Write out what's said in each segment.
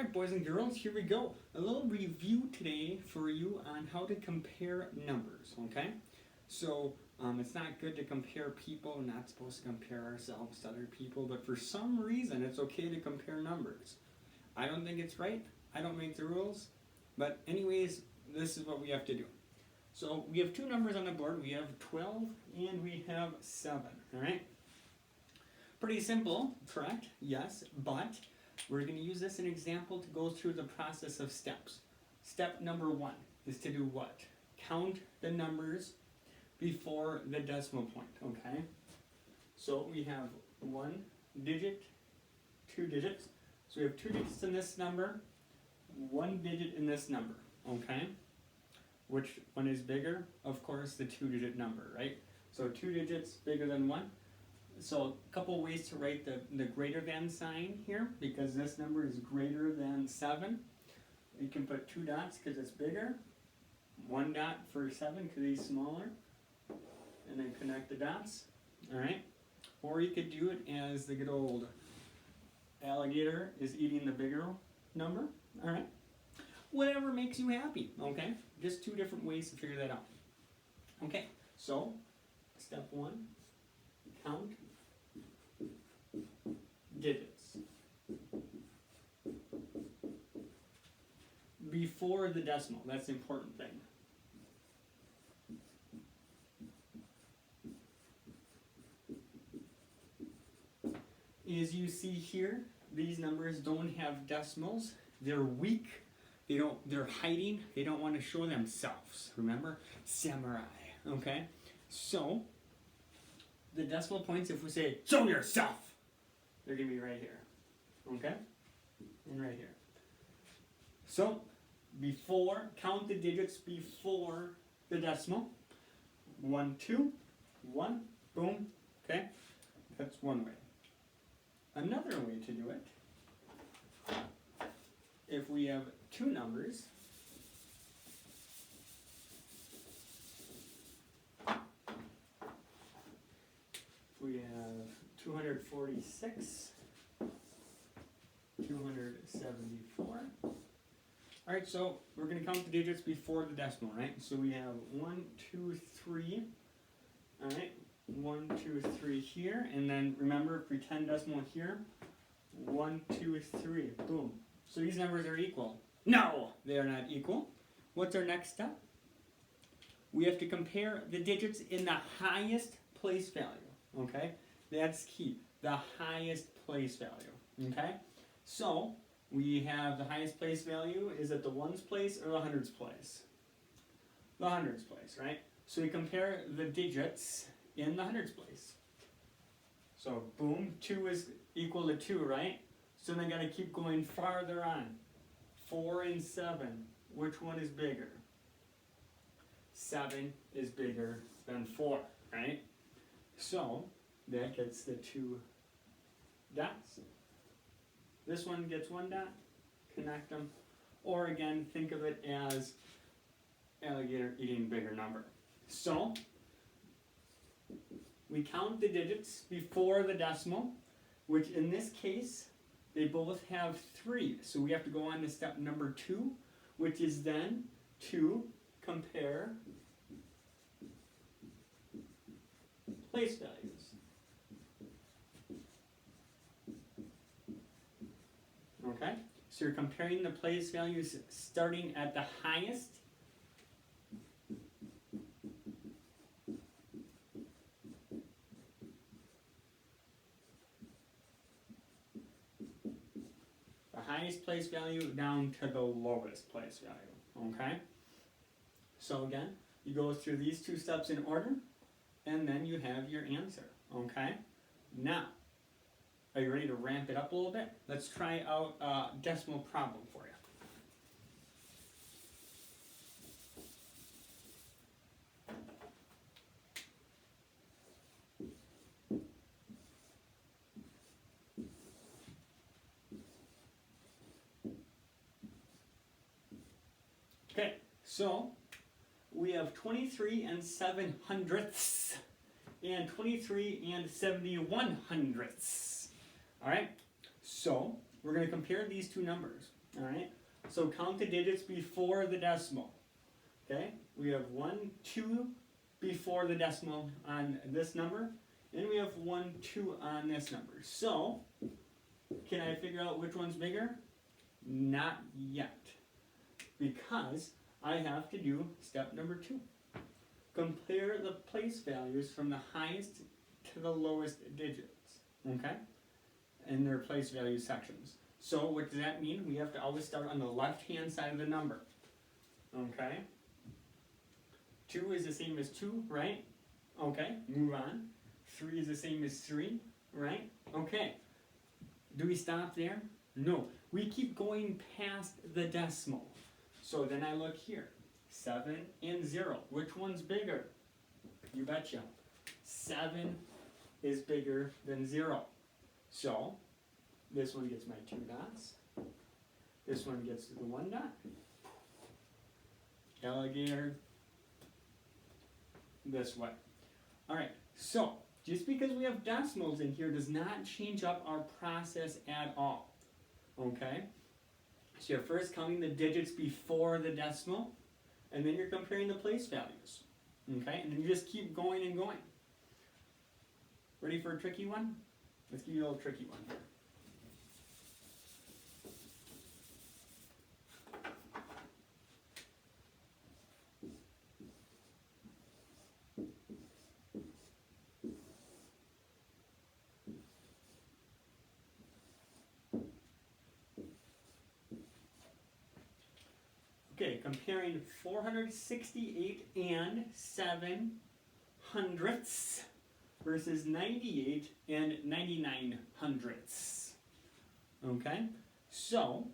Alright, boys and girls, here we go. A little review today for you on how to compare numbers, okay? So, it's not good to compare people. We're not supposed to compare ourselves to other people, but for some reason it's okay to compare numbers. I don't think it's right. I don't make the rules. But anyways, this is what we have to do. So, we have two numbers on the board. We have 12 and we have 7, alright? Pretty simple, correct? Yes, but we're going to use this as an example to go through the process of steps. Step number 1 is to do what? Count the numbers before the decimal point, okay? So we have 1 digit, 2 digits. So we have 2 digits in this number, 1 digit in this number, okay? Which one is bigger? Of course, the 2-digit number, right? So 2 digits bigger than 1. So a couple ways to write the greater than sign here, because this number is greater than 7. You can put 2 dots because it's bigger, 1 dot for 7 because he's smaller, and then connect the dots, alright? Or you could do it as the good old alligator is eating the bigger number, alright? Whatever makes you happy, okay? Just 2 different ways to figure that out. Okay, so step 1, count digits before the decimal. That's the important thing. As you see here, these numbers don't have decimals. They're weak. They're hiding. They don't want to show themselves. Remember? Samurai. Okay? So the decimal points, if we say, show yourself, they're going to be right here. Okay? And right here. So, count the digits before the decimal. 1, 2, 1, boom. Okay? That's one way. Another way to do it, if we have 2 numbers, we have 246, 274. Alright, so we're going to count the digits before the decimal, right? So we have 1, 2, 3. Alright, 1, 2, 3 here. And then remember, pretend decimal here. 1, 2, 3. Boom. So these numbers are equal. No, they are not equal. What's our next step? We have to compare the digits in the highest place value. Okay? That's key. The highest place value. Okay? So, we have the highest place value. Is it the ones place or the hundreds place? The hundreds place, right? So we compare the digits in the hundreds place. So, boom, 2 is equal to 2, right? So then I gotta keep going farther on. 4 and 7. Which one is bigger? 7 is bigger than 4, right? So, that gets the 2 dots. This one gets 1 dot, connect them. Or again, think of it as alligator eating bigger number. So, we count the digits before the decimal, which in this case, they both have 3. So we have to go on to step number 2, which is then to compare place values. Okay? So you're comparing the place values starting at the highest place value down to the lowest place value. Okay? So again, you go through these 2 steps in order, and then you have your answer. Okay? Now, are you ready to ramp it up a little bit? Let's try out a decimal problem for you. Okay, so we have 23 and 7 hundredths and 23 and 71 hundredths. Alright, so we're going to compare these 2 numbers. Alright, so count the digits before the decimal. Okay, we have 1, 2 before the decimal on this number, and we have 1, 2 on this number. So, can I figure out which one's bigger? Not yet, because I have to do step number 2. Compare the place values from the highest to the lowest digits, okay, in their place value sections. So what does that mean? We have to always start on the left-hand side of the number, okay? 2 is the same as 2, right? Okay, move on. 3 is the same as 3, right? Okay. Do we stop there? No. We keep going past the decimal. So then I look here. 7 and 0. Which one's bigger? You betcha. 7 is bigger than 0. So, this one gets my 2 dots. This one gets the 1 dot. Alligator. This way. Alright, so, just because we have decimals in here does not change up our process at all. Okay? So you're first counting the digits before the decimal, and then you're comparing the place values. Okay? And then you just keep going and going. Ready for a tricky one? Let's give you a little tricky one here. Okay, comparing 468 and 7 hundredths versus 98 and 99 hundredths. Okay, so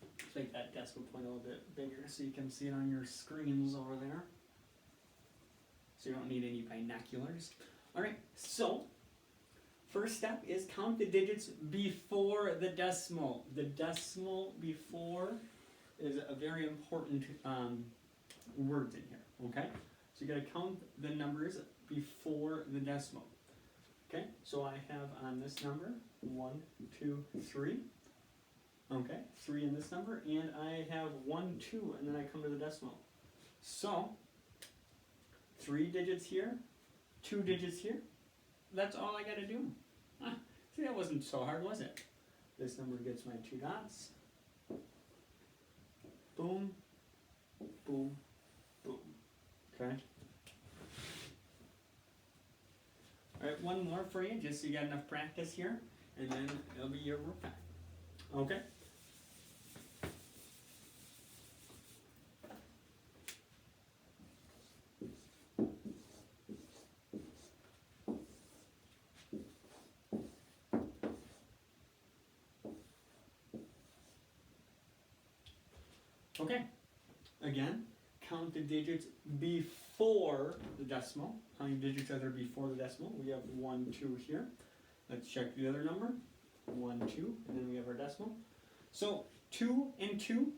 let's make that decimal point a little bit bigger so you can see it on your screens over there. So you don't need any binoculars. Alright, so first step is count the digits before the decimal. The decimal before is a very important words in here, okay? So you gotta count the numbers before the decimal. Okay, so I have on this number 1, 2, 3. Okay, 3 in this number, and I have 1, 2, and then I come to the decimal. So 3 digits here, 2 digits here. That's all I gotta do. See, that wasn't so hard, was it? This number gets my 2 dots. Boom, boom, boom. Okay. Alright, one more for you, just so you got enough practice here, and then it'll be your work back. Okay? Okay, again, count the digits before the decimal. How many digits are there before the decimal? We have 1, 2 here. Let's check the other number. 1, 2, and then we have our decimal. So 2 and 2,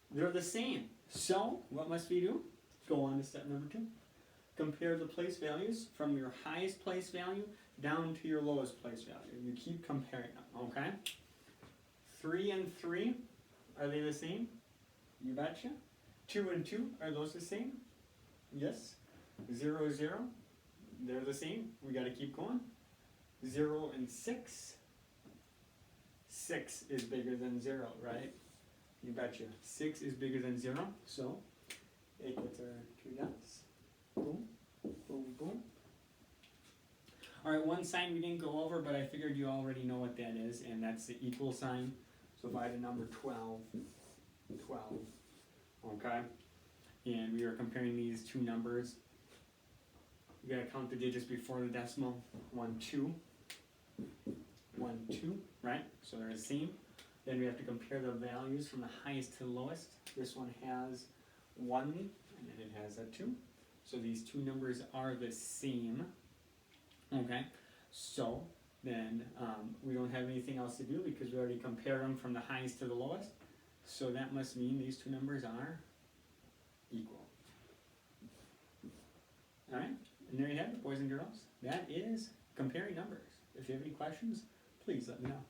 they're the same. So what must we do? Go on to step number 2. Compare the place values from your highest place value down to your lowest place value. You keep comparing them, okay? 3 and 3, are they the same? You betcha. 2 and 2, are those the same? Yes. 0, 0, they're the same. We gotta keep going. 0 and 6. 6 is bigger than 0, right? You betcha. 6 is bigger than 0, so it gets our 2 dots. Boom, boom, boom. Alright, one sign we didn't go over, but I figured you already know what that is, and that's the equal sign. So if I had a number 12, 12, okay, and we are comparing these two numbers, you gotta count the digits before the decimal. 1, 2, 1, 2, right? So they're the same. Then we have to compare the values from the highest to the lowest. This one has 1, and then it has a 2. So these two numbers are the same, okay? So then we don't have anything else to do because we already compared them from the highest to the lowest. So that must mean these two numbers are equal. Alright, and there you have it, boys and girls. That is comparing numbers. If you have any questions, please let me know.